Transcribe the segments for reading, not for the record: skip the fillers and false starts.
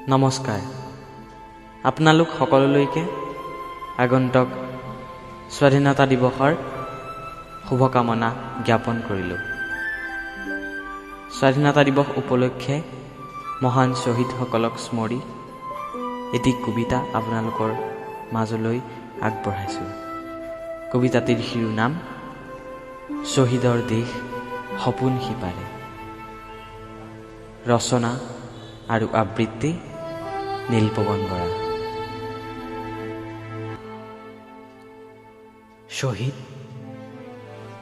নমস্কাৰ। আপোনালোক সকলোলৈকে আগন্তুক স্বাধীনতা দিৱসৰ শুভকামনা জ্ঞাপন কৰিলোঁ। স্বাধীনতা দিৱস উপলক্ষে মহান শ্বহীদসকলক স্মৰি এটি কবিতা আপোনালোকৰ মাজলৈ আগবঢ়াইছোঁ। কবিতাটিৰ শিৰোনাম শ্বহীদৰ দেশ সপোন সিপাৰে। ৰচনা আৰু আবৃত্তি নীলপৱন বৰা। শ্বহীদ,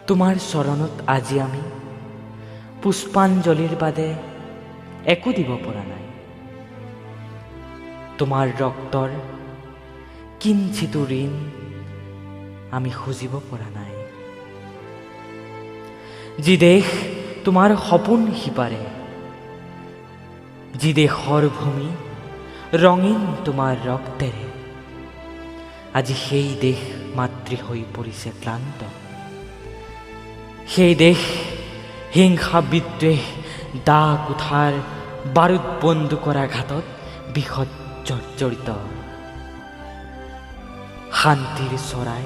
তোমাৰ চৰণত আজি আমি পুষ্পাঞ্জলিৰ বাদে একো দিব পৰা নাই। তোমাৰ ৰক্তৰ কিঞ্চিতো ঋণ আমি খুজিব পৰা নাই। যি দেশ তোমাৰ সপোন সিপাৰে, যি দেশৰ ভূমি ৰঙীন তোমাৰ ৰক্তেৰে, আজি সেই দেশ মাতৃ হৈ পৰিছে ক্লান্ত। সেই দেশ হিংসা বিদ্বেষ দা কুঠাৰ বাৰুদ বন্দুকৰ আঘাতত বিষত জৰ্জৰিত। শান্তিৰ চৰাই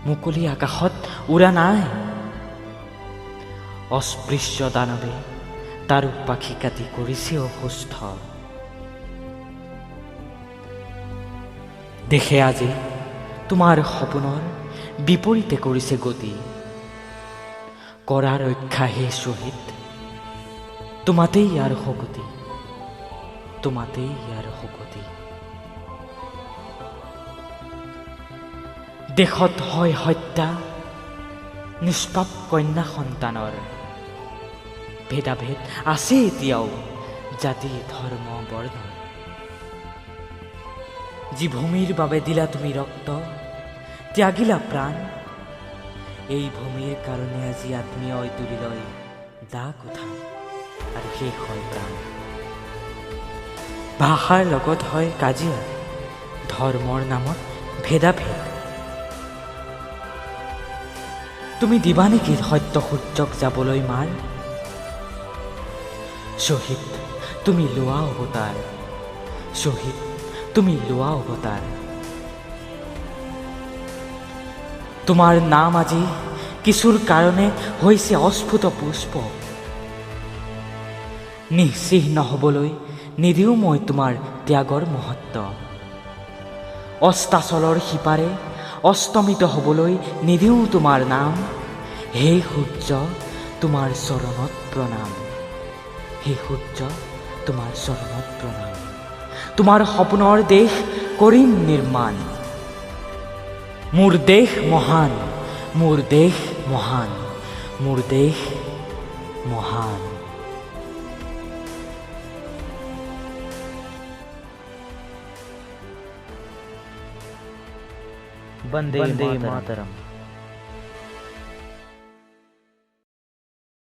মুকলি আকাশত উৰা নাই। অস্পৃশ্য দানৱে তাৰো পাখি কাটি কৰিছে অসুস্থ। দেশে আজি তোমাৰ সপোনৰ বিপৰীতে কৰিছে গতি। কৰা ৰক্ষা হে শ্বহীদ, তোমাতেই ইয়াৰ শকতি, তোমাতেই ইয়াৰ শকতি। দেশত হয় হত্যা নিষ্পাপ কন্যা সন্তানৰ। ভেদাভেদ আছে এতিয়াও জাতি ধৰ্ম বৰ্ণ। যি ভূমিৰ বাবে দিলা তুমি ৰক্ত, ত্যাগিলা প্ৰাণ, এই ভূমিৰ কাৰণে আজি আত্মীয়ই তুলি লয় দা কুঠাৰ আৰু শেষ হয় প্ৰাণ। ভাষাৰ লগত হয় কাজিয়া, ধৰ্মৰ নামত ভেদাভেদ। তুমি দিবা নেকি সত্য সূৰ্যক যাবলৈ মাৰ? শ্বহীদ, তুমি লোৱা অৱতাৰ, শ্বহীদ তুমি লোৱা অৱতাৰ। তোমাৰ নাম আজি কিছুৰ কাৰণে হৈছে অস্ফুট পুষ্প। নিশ্চিহ্ন হ'বলৈ নিদিওঁ মই তোমাৰ ত্যাগৰ মহত্ব। অস্তাচলৰ সিপাৰে অস্তমিত হ'বলৈ নিদিওঁ তোমাৰ নাম। হে সূৰ্য, তোমাৰ চৰণত প্ৰণাম, হে সূৰ্য তোমাৰ চৰণত প্ৰণাম। তোমাৰ সপোনৰ দেশ কৰিম নিৰ্মাণ। মোৰ দেশ মহান, মোৰ দেশ মহান, মোৰ দেশ মহান। বন্দে মাতৰম।